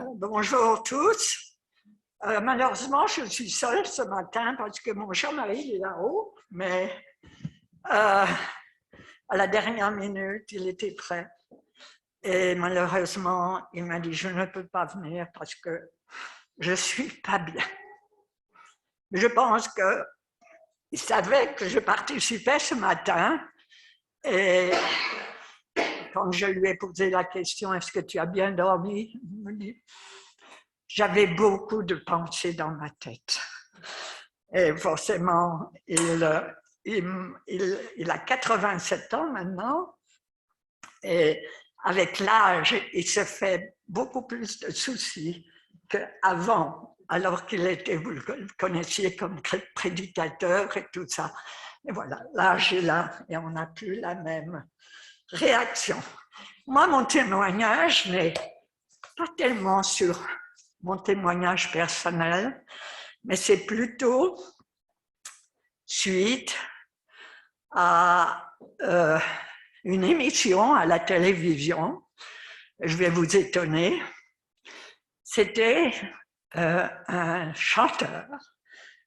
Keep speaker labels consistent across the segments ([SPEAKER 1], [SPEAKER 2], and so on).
[SPEAKER 1] Bonjour tous. Malheureusement, je suis seule ce matin parce que mon chum-mari est là-haut, mais à la dernière minute, il était prêt. Et malheureusement, il m'a dit, je ne peux pas venir parce que je ne suis pas bien. Je pense qu'il savait que je participais ce matin et quand je lui ai posé la question, est-ce que tu as bien dormi? Il me dit, j'avais beaucoup de pensées dans ma tête. Et forcément, il a 87 ans maintenant, et avec l'âge, il se fait beaucoup plus de soucis qu'avant, alors qu'il était, vous le connaissiez, comme prédicateur et tout ça. Et voilà, l'âge est là et on n'a plus la même réaction. Moi, mon témoignage n'est pas tellement sur mon témoignage personnel, mais c'est plutôt suite à une émission à la télévision. Je vais vous étonner. C'était un chanteur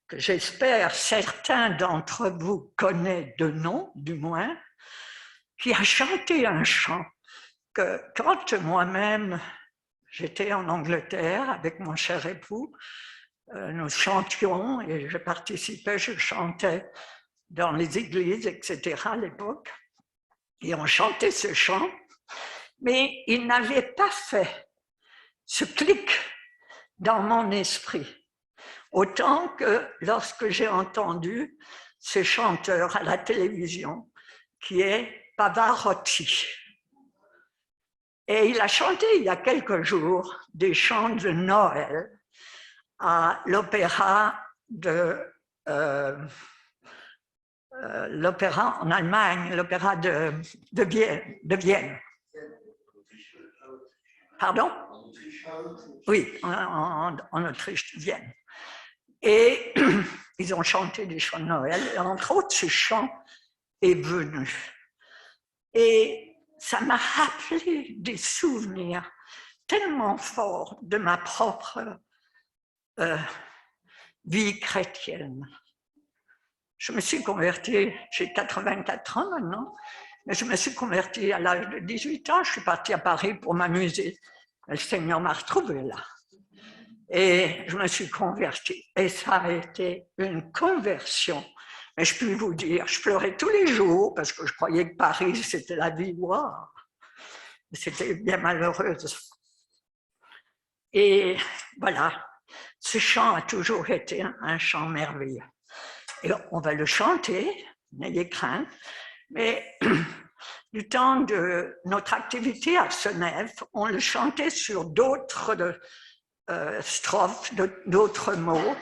[SPEAKER 1] que j'espère certains d'entre vous connaissent de nom, du moins, qui a chanté un chant que quand moi-même j'étais en Angleterre avec mon cher époux, nous chantions et je participais, je chantais dans les églises, etc. à l'époque, et on chantait ce chant, mais il n'avait pas fait ce clic dans mon esprit, autant que lorsque j'ai entendu ce chanteur à la télévision, qui est Pavarotti. Et il a chanté il y a quelques jours des chants de Noël à l'opéra l'opéra en Allemagne, l'opéra de Vienne. Pardon? Oui, en Autriche, Vienne. Et ils ont chanté des chants de Noël, et entre autres, ce chant est venu. Et ça m'a rappelé des souvenirs tellement forts de ma propre vie chrétienne. Je me suis convertie, j'ai 84 ans maintenant, mais je me suis convertie à l'âge de 18 ans. Je suis partie à Paris pour m'amuser. Le Seigneur m'a retrouvée là. Et je me suis convertie. Et ça a été une conversion. Mais je puis vous dire, je pleurais tous les jours parce que je croyais que Paris, c'était la vie. Wow. C'était bien malheureuse. Et voilà, ce chant a toujours été un chant merveilleux. Et on va le chanter, n'ayez crainte, mais du temps de notre activité à Senef, on le chantait sur d'autres strophes, d'autres mots,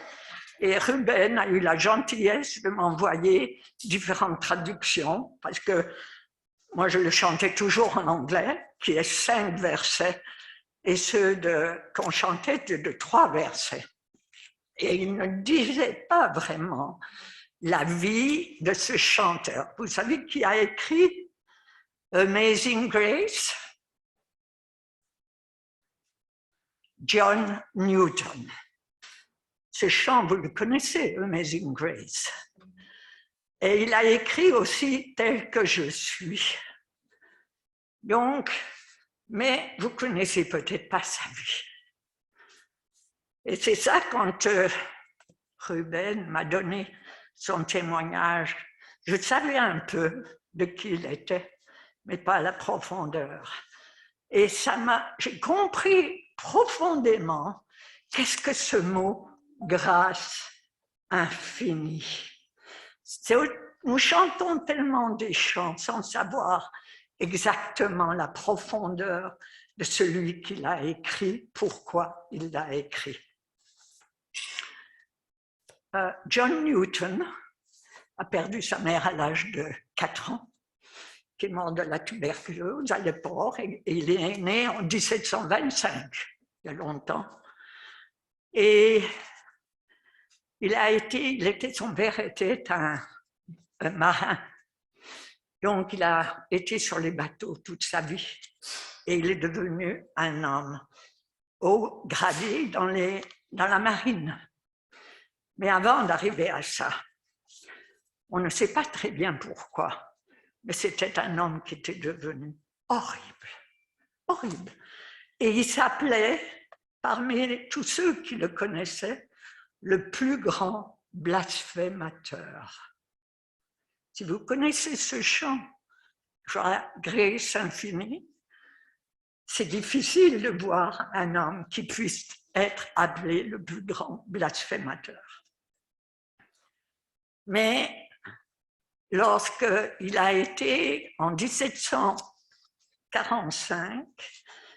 [SPEAKER 1] et Ruben a eu la gentillesse de m'envoyer différentes traductions, parce que moi je le chantais toujours en anglais, qui est 5 versets, et ceux qu'on chantait de 3 versets. Et il ne disait pas vraiment la vie de ce chanteur. Vous savez qui a écrit Amazing Grace? John Newton. Ce chant, vous le connaissez, Amazing Grace. Et il a écrit aussi Tel que je suis. Donc, mais vous ne connaissez peut-être pas sa vie. Et c'est ça quand Ruben m'a donné son témoignage. Je savais un peu de qui il était, mais pas à la profondeur. Et j'ai compris profondément qu'est-ce que ce mot grâce infinie. Nous chantons tellement des chants sans savoir exactement la profondeur de celui qui l'a écrit, pourquoi il l'a écrit. John Newton a perdu sa mère à l'âge de 4 ans, qui est mort de la tuberculose à l'époque, et il est né en 1725, il y a longtemps. Et son père était un marin, donc il a été sur les bateaux toute sa vie, et il est devenu un homme haut gradé dans la marine. Mais avant d'arriver à ça, on ne sait pas très bien pourquoi, mais c'était un homme qui était devenu horrible, horrible. Et il s'appelait, parmi tous ceux qui le connaissaient, le plus grand blasphémateur. Si vous connaissez ce chant, Grâce infinie, c'est difficile de voir un homme qui puisse être appelé le plus grand blasphémateur. Mais lorsqu'il a été, en 1745,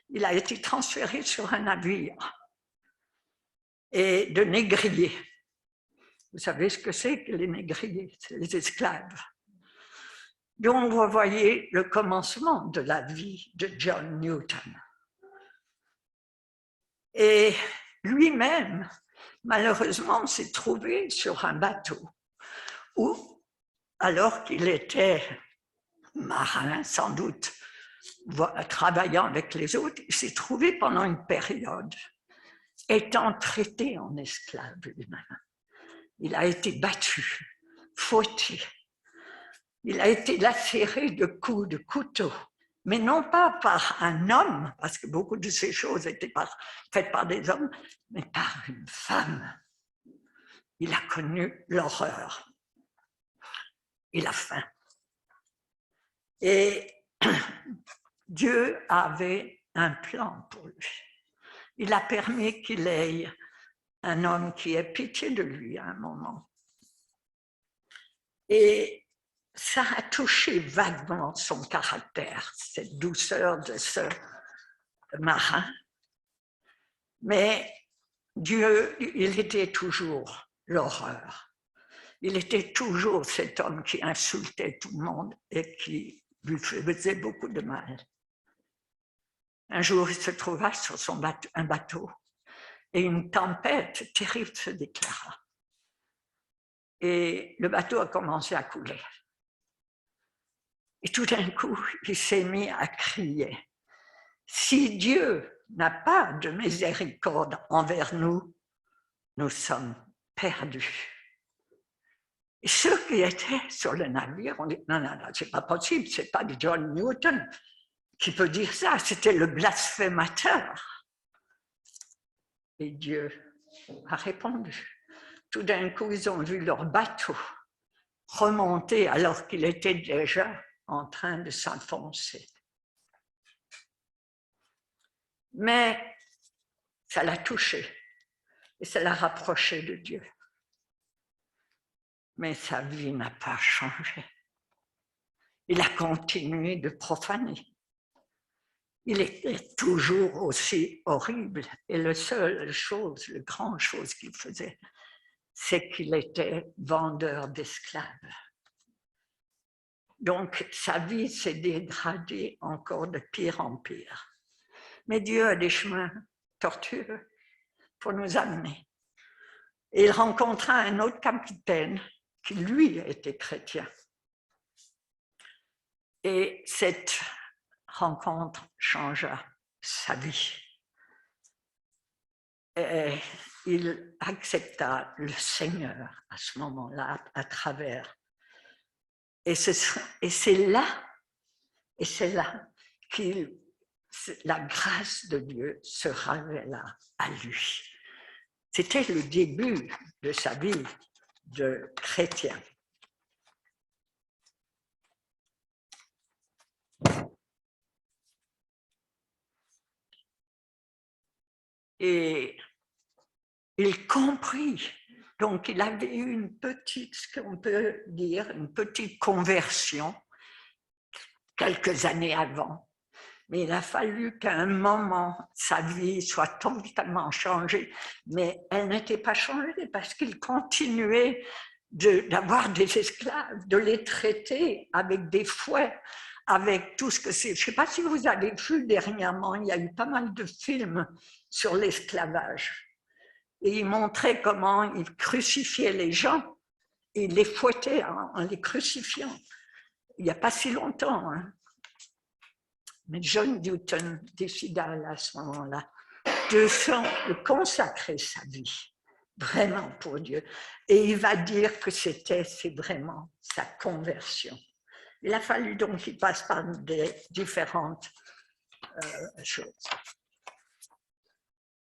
[SPEAKER 1] il a été transféré sur un navire et de négriers. Vous savez ce que c'est que les négriers? C'est les esclaves. Donc, vous voyez le commencement de la vie de John Newton. Et lui-même, malheureusement, s'est trouvé sur un bateau où, alors qu'il était marin, sans doute, travaillant avec les autres, il s'est trouvé pendant une période étant traité en esclave lui-même. Il a été battu, fouetté. Il a été lacéré de coups de couteau, mais non pas par un homme, parce que beaucoup de ces choses étaient faites par des hommes, mais par une femme. Il a connu l'horreur et la faim. Et Dieu avait un plan pour lui. Il a permis qu'il ait un homme qui ait pitié de lui à un moment. Et ça a touché vaguement son caractère, cette douceur de ce marin. Mais Dieu, il était toujours l'horreur. Il était toujours cet homme qui insultait tout le monde et qui lui faisait beaucoup de mal. Un jour, il se trouva sur un bateau et une tempête terrible se déclara. Et le bateau a commencé à couler. Et tout d'un coup, il s'est mis à crier. Si Dieu n'a pas de miséricorde envers nous, nous sommes perdus. Et ceux qui étaient sur le navire ont dit, non, non, non, c'est pas possible, c'est pas John Newton qui peut dire ça, c'était le blasphémateur. Et Dieu a répondu. Tout d'un coup, ils ont vu leur bateau remonter alors qu'il était déjà en train de s'enfoncer. Mais ça l'a touché et ça l'a rapproché de Dieu. Mais sa vie n'a pas changé. Il a continué de profaner. Il était toujours aussi horrible. Et la seule chose, la grande chose qu'il faisait, c'est qu'il était vendeur d'esclaves. Donc, sa vie s'est dégradée encore de pire en pire. Mais Dieu a des chemins tortueux pour nous amener. Et il rencontra un autre capitaine qui, lui, était chrétien. Et cette rencontre changea sa vie. Et il accepta le Seigneur à ce moment-là, à travers. Et c'est là que la grâce de Dieu se révéla à lui. C'était le début de sa vie de chrétien. Et il comprit. Donc, il avait eu une petite, ce qu'on peut dire, une petite conversion quelques années avant. Mais il a fallu qu'à un moment, sa vie soit totalement changée. Mais elle n'était pas changée parce qu'il continuait d'avoir des esclaves, de les traiter avec des fouets, avec tout ce que c'est. Je ne sais pas si vous avez vu dernièrement, il y a eu pas mal de films sur l'esclavage. Et il montrait comment il crucifiait les gens et il les fouettait en les crucifiant. Il n'y a pas si longtemps. Hein. Mais John Newton décida à ce moment-là de consacrer sa vie vraiment pour Dieu. Et il va dire que c'est vraiment sa conversion. Il a fallu donc qu'il passe par des différentes choses.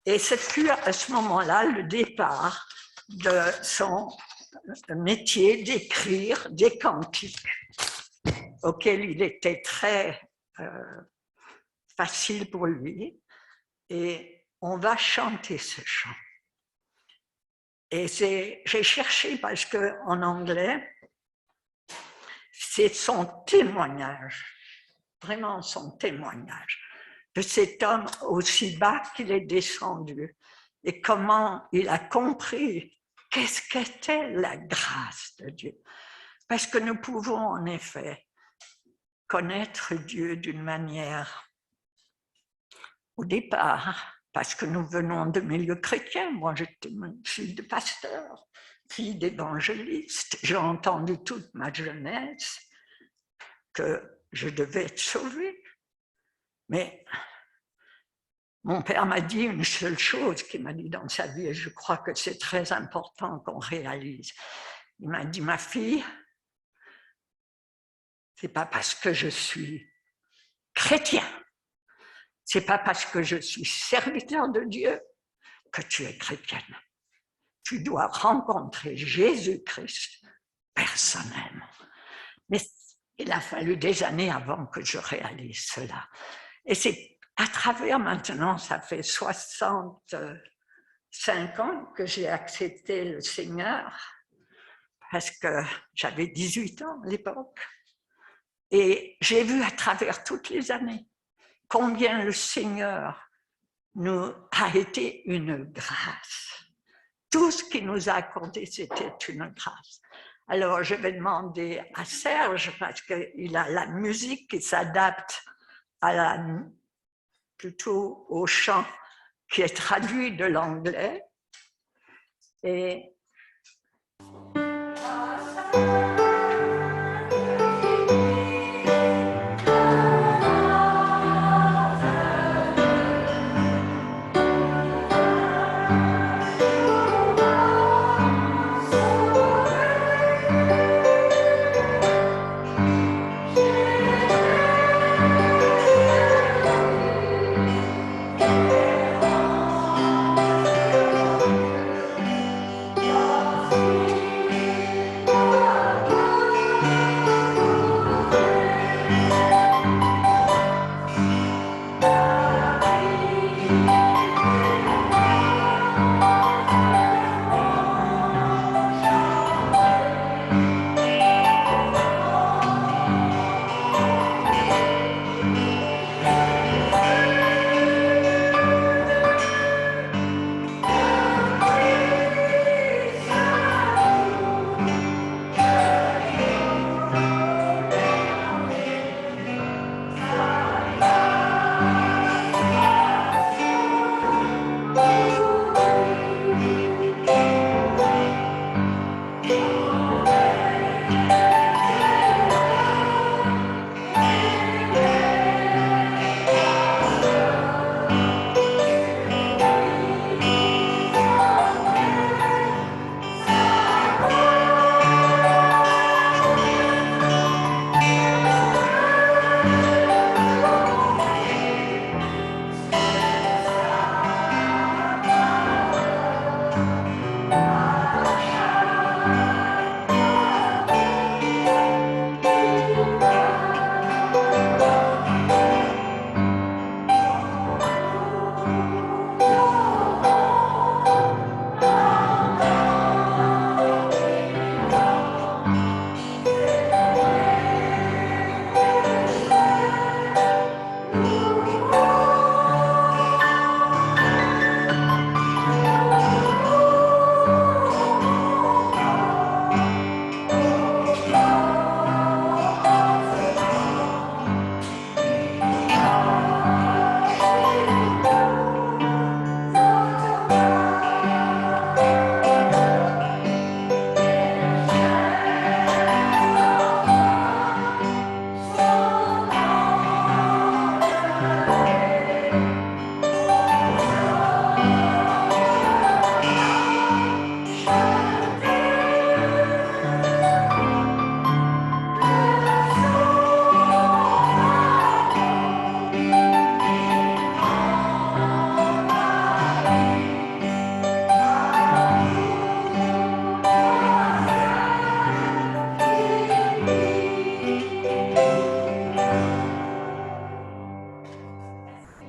[SPEAKER 1] Et ce fut à ce moment-là le départ de son métier d'écrire des cantiques auxquels il était très facile pour lui. Et on va chanter ce chant. Et j'ai cherché parce qu'en anglais, c'est son témoignage, vraiment son témoignage, de cet homme aussi bas qu'il est descendu et comment il a compris qu'est-ce qu'était la grâce de Dieu. Parce que nous pouvons en effet connaître Dieu d'une manière, au départ, parce que nous venons de milieux chrétiens. Moi, j'étais fille de pasteur, fille d'évangéliste. J'ai entendu toute ma jeunesse que je devais être sauvée. Mais mon père m'a dit une seule chose qu'il m'a dit dans sa vie, et je crois que c'est très important qu'on réalise. Il m'a dit, ma fille, c'est pas parce que je suis chrétien, c'est pas parce que je suis serviteur de Dieu que tu es chrétienne. Tu dois rencontrer Jésus-Christ personnellement. Mais il a fallu des années avant que je réalise cela. Et c'est à travers maintenant, ça fait 65 ans que j'ai accepté le Seigneur, parce que j'avais 18 ans à l'époque. Et j'ai vu à travers toutes les années combien le Seigneur nous a été une grâce. Tout ce qu'il nous a accordé, c'était une grâce. Alors, je vais demander à Serge, parce qu'il a la musique qui s'adapte plutôt au chant qui est traduit de l'anglais. Et